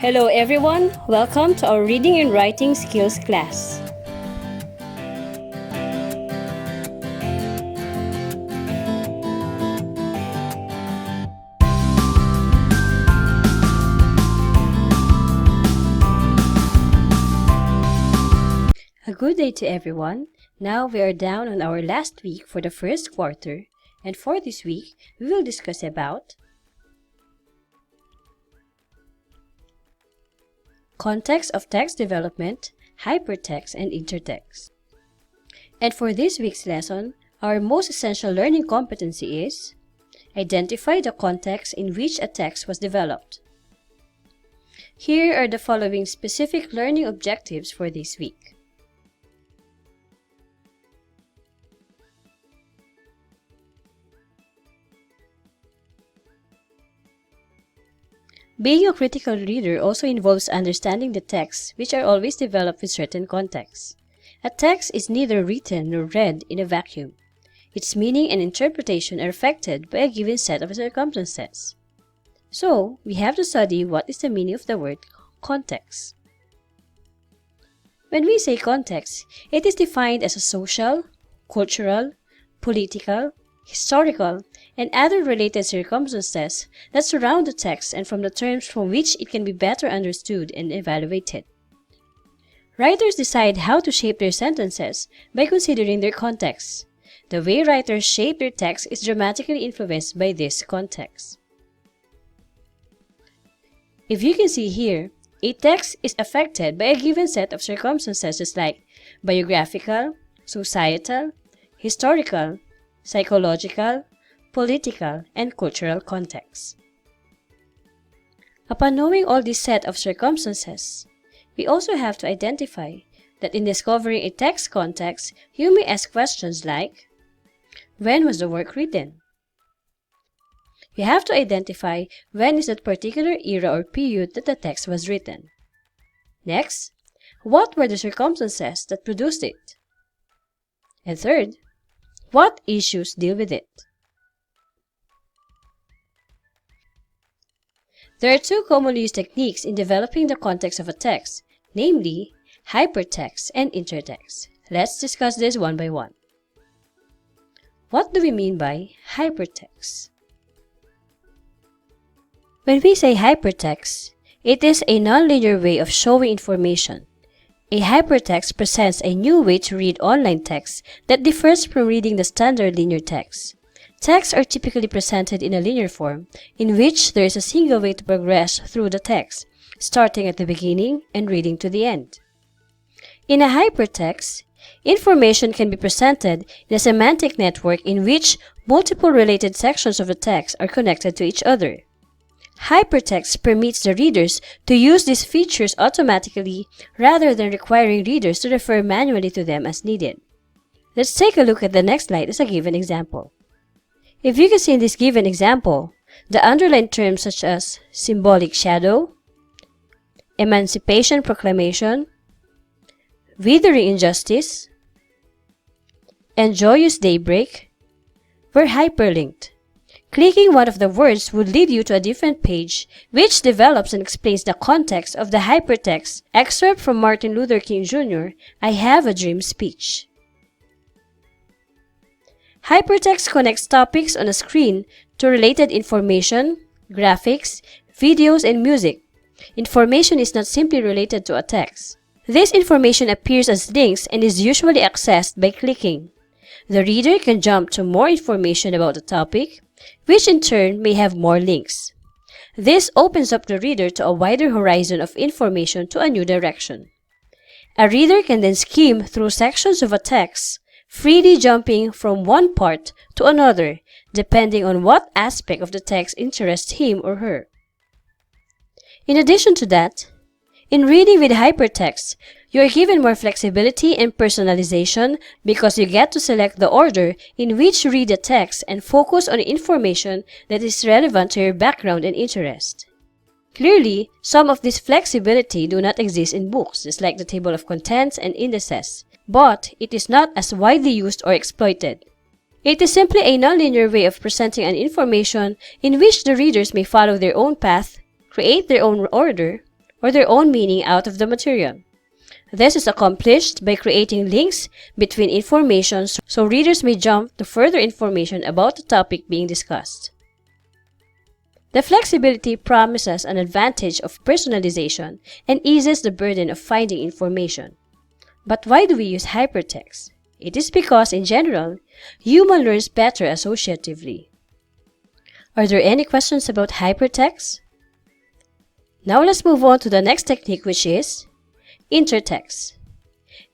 Hello everyone, welcome to our Reading and Writing Skills class. A good day to everyone. Now we are down on our last week for the first quarter, and for this week, we will discuss about context of text development, hypertext, and intertext. And for this week's lesson, our most essential learning competency is identify the context in which a text was developed. Here are the following specific learning objectives for this week. Being a critical reader also involves understanding the texts, which are always developed with certain contexts. A text is neither written nor read in a vacuum. Its meaning and interpretation are affected by a given set of circumstances. So, we have to study what is the meaning of the word context. When we say context, it is defined as a social, cultural, political, historical, and other related circumstances that surround the text and from the terms from which it can be better understood and evaluated. Writers decide how to shape their sentences by considering their context. The way writers shape their text is dramatically influenced by this context. If you can see here, a text is affected by a given set of circumstances like biographical, societal, historical, psychological, political, and cultural contexts. Upon knowing all this set of circumstances, we also have to identify that in discovering a text context, you may ask questions like, when was the work written? You have to identify when is that particular era or period that the text was written. Next, what were the circumstances that produced it? And third, what issues deal with it? There are two commonly used techniques in developing the context of a text, namely hypertext and intertext. Let's discuss this one by one. What do we mean by hypertext? When we say hypertext, it is a nonlinear way of showing information. A hypertext presents a new way to read online text that differs from reading the standard linear text. Texts are typically presented in a linear form, in which there is a single way to progress through the text, starting at the beginning and reading to the end. In a hypertext, information can be presented in a semantic network in which multiple related sections of the text are connected to each other. Hypertext permits the readers to use these features automatically rather than requiring readers to refer manually to them as needed. Let's take a look at the next slide as a given example. If you can see in this given example, the underlined terms such as symbolic shadow, Emancipation Proclamation, withering injustice, and joyous daybreak were hyperlinked. Clicking one of the words would lead you to a different page, which develops and explains the context of the hypertext excerpt from Martin Luther King Jr. I Have a Dream speech. Hypertext connects topics on a screen to related information, graphics, videos, and music. Information is not simply related to a text. This information appears as links and is usually accessed by clicking. The reader can jump to more information about the topic, which in turn may have more links. This opens up the reader to a wider horizon of information to a new direction. A reader can then skim through sections of a text, freely jumping from one part to another, depending on what aspect of the text interests him or her. In addition to that, in reading with hypertext, you are given more flexibility and personalization because you get to select the order in which you read the text and focus on information that is relevant to your background and interest. Clearly, some of this flexibility do not exist in books, just like the table of contents and indices, but it is not as widely used or exploited. It is simply a nonlinear way of presenting an information in which the readers may follow their own path, create their own order, or their own meaning out of the material. This is accomplished by creating links between information so readers may jump to further information about the topic being discussed. The flexibility promises an advantage of personalization and eases the burden of finding information. But why do we use hypertext? It is because, in general, human learns better associatively. Are there any questions about hypertext? Now let's move on to the next technique, which is intertext.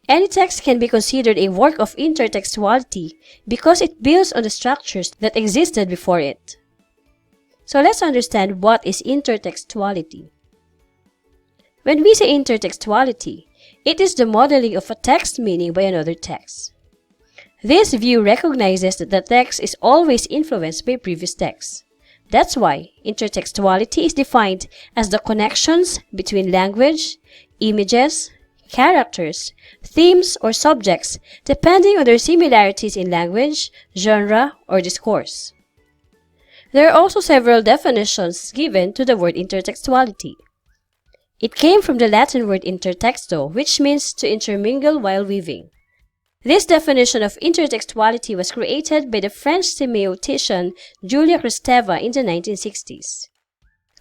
Any text can be considered a work of intertextuality because it builds on the structures that existed before it. So let's understand what is intertextuality. When we say intertextuality, it is the modeling of a text meaning by another text. This view recognizes that the text is always influenced by previous texts. That's why intertextuality is defined as the connections between language, images, characters, themes, or subjects, depending on their similarities in language, genre, or discourse. There are also several definitions given to the word intertextuality. It came from the Latin word intertexto, which means to intermingle while weaving. This definition of intertextuality was created by the French semiotician Julia Kristeva in the 1960s.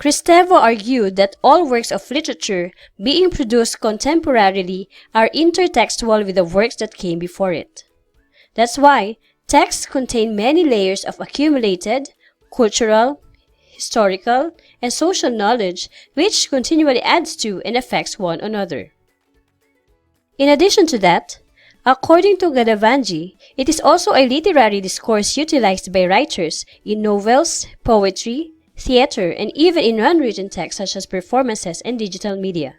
Kristeva argued that all works of literature being produced contemporarily are intertextual with the works that came before it. That's why texts contain many layers of accumulated, cultural, historical, and social knowledge which continually adds to and affects one another. In addition to that, according to Gadavangi, it is also a literary discourse utilized by writers in novels, poetry, theater, and even in non-written text such as performances and digital media.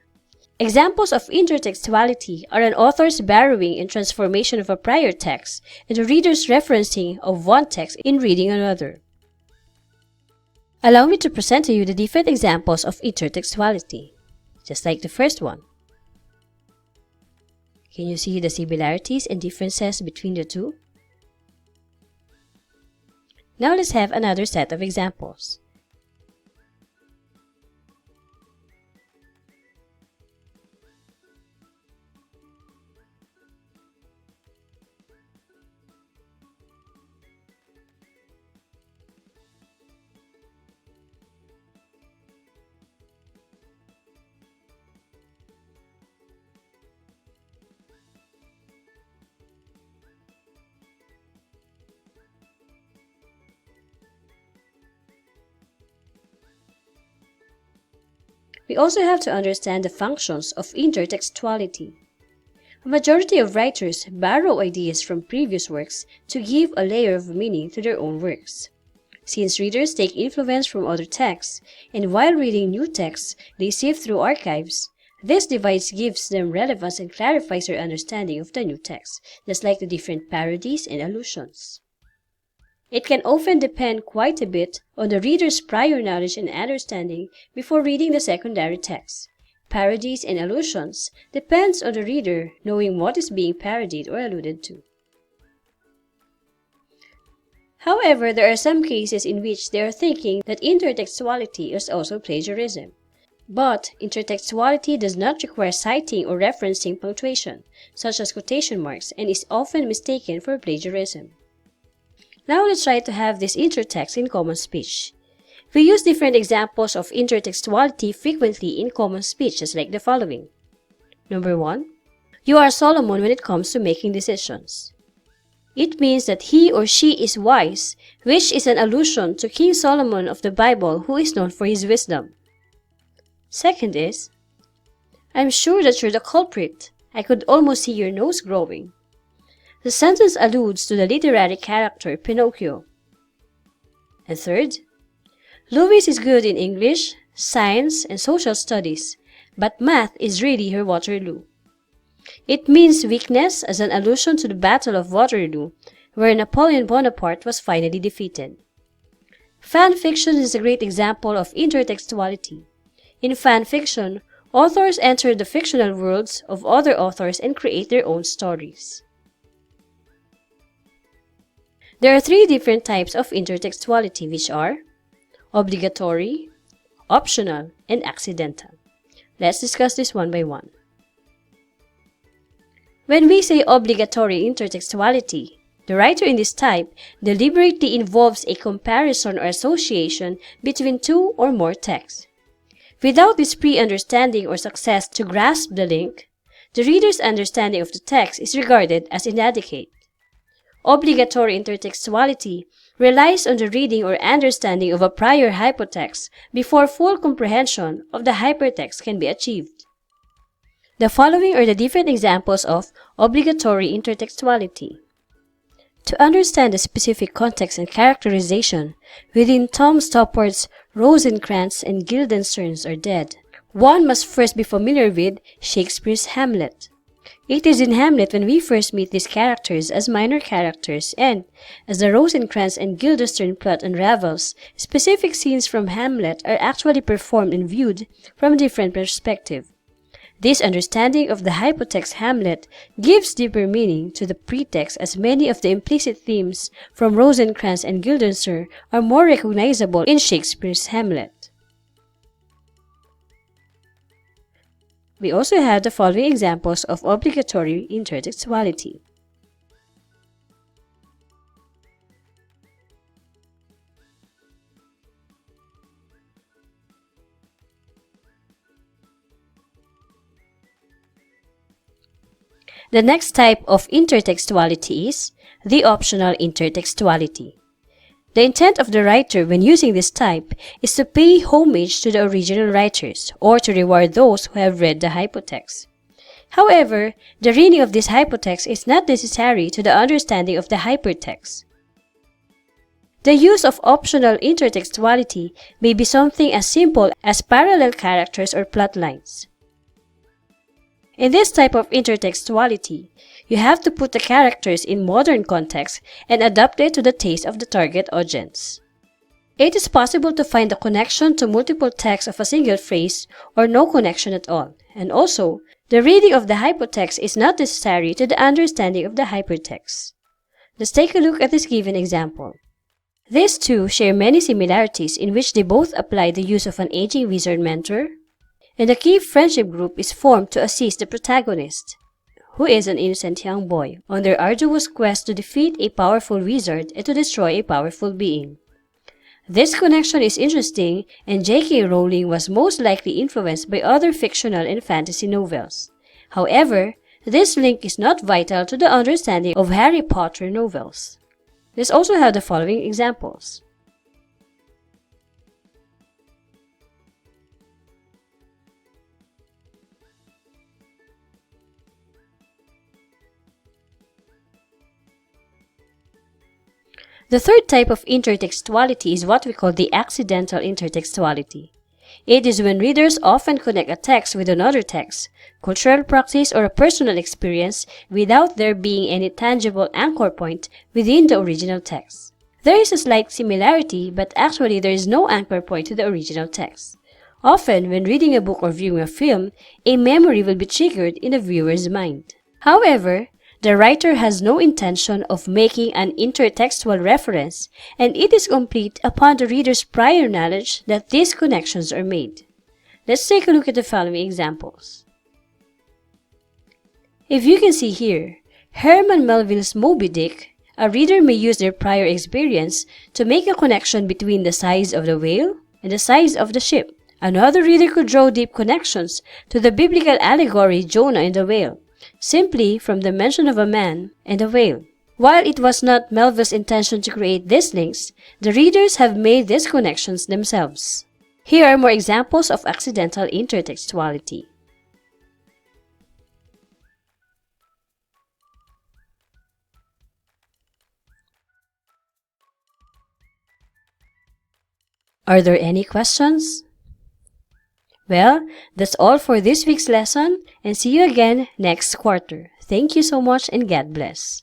Examples of intertextuality are an author's borrowing and transformation of a prior text and a reader's referencing of one text in reading another. Allow me to present to you the different examples of intertextuality, just like the first one. Can you see the similarities and differences between the two? Now let's have another set of examples. We also have to understand the functions of intertextuality. A majority of writers borrow ideas from previous works to give a layer of meaning to their own works. Since readers take influence from other texts, and while reading new texts, they sift through archives, this device gives them relevance and clarifies their understanding of the new text, just like the different parodies and allusions. It can often depend quite a bit on the reader's prior knowledge and understanding before reading the secondary text. Parodies and allusions depends on the reader knowing what is being parodied or alluded to. However, there are some cases in which they are thinking that intertextuality is also plagiarism. But intertextuality does not require citing or referencing punctuation, such as quotation marks, and is often mistaken for plagiarism. Now let's try to have this intertext in common speech. We use different examples of intertextuality frequently in common speech, just like the following. Number 1. You are Solomon when it comes to making decisions. It means that he or she is wise, which is an allusion to King Solomon of the Bible, who is known for his wisdom. Second is, I'm sure that you're the culprit. I could almost see your nose growing. The sentence alludes to the literary character Pinocchio. And third, Louise is good in English, science, and social studies, but math is really her Waterloo. It means weakness as an allusion to the Battle of Waterloo, where Napoleon Bonaparte was finally defeated. Fan fiction is a great example of intertextuality. In fan fiction, authors enter the fictional worlds of other authors and create their own stories. There are 3 different types of intertextuality, which are obligatory, optional, and accidental. Let's discuss this one by one. When we say obligatory intertextuality, the writer in this type deliberately involves a comparison or association between two or more texts. Without this pre-understanding or success to grasp the link, the reader's understanding of the text is regarded as inadequate. Obligatory intertextuality relies on the reading or understanding of a prior hypertext before full comprehension of the hypertext can be achieved. The following are the different examples of obligatory intertextuality. To understand the specific context and characterization within Tom Stoppard's Rosencrantz and Guildensterns are dead, one must first be familiar with Shakespeare's Hamlet. It is in Hamlet when we first meet these characters as minor characters, and, as the Rosencrantz and Guildenstern plot unravels, specific scenes from Hamlet are actually performed and viewed from a different perspective. This understanding of the hypotext Hamlet gives deeper meaning to the pretext, as many of the implicit themes from Rosencrantz and Guildenstern are more recognizable in Shakespeare's Hamlet. We also have the following examples of obligatory intertextuality. The next type of intertextuality is the optional intertextuality. The intent of the writer when using this type is to pay homage to the original writers or to reward those who have read the hypotext. However, the reading of this hypotext is not necessary to the understanding of the hypertext. The use of optional intertextuality may be something as simple as parallel characters or plot lines. In this type of intertextuality, you have to put the characters in modern context and adapt it to the taste of the target audience. It is possible to find a connection to multiple texts of a single phrase or no connection at all, and also, the reading of the hypotext is not necessary to the understanding of the hypertext. Let's take a look at this given example. These two share many similarities in which they both apply the use of an aging wizard mentor, and a key friendship group is formed to assist the protagonist, who is an innocent young boy, on their arduous quest to defeat a powerful wizard and to destroy a powerful being. This connection is interesting, and J.K. Rowling was most likely influenced by other fictional and fantasy novels. However, this link is not vital to the understanding of Harry Potter novels. Let's also have the following examples. The third type of intertextuality is what we call the accidental intertextuality. It is when readers often connect a text with another text, cultural practice, or a personal experience without there being any tangible anchor point within the original text. There is a slight similarity, but actually there is no anchor point to the original text. Often, when reading a book or viewing a film, a memory will be triggered in the viewer's mind. However, the writer has no intention of making an intertextual reference, and it is complete upon the reader's prior knowledge that these connections are made. Let's take a look at the following examples. If you can see here, Herman Melville's Moby Dick, a reader may use their prior experience to make a connection between the size of the whale and the size of the ship. Another reader could draw deep connections to the biblical allegory Jonah and the whale, simply from the mention of a man and a whale. While it was not Melville's intention to create these links, the readers have made these connections themselves. Here are more examples of accidental intertextuality. Are there any questions? Well, that's all for this week's lesson, and see you again next quarter. Thank you so much and God bless.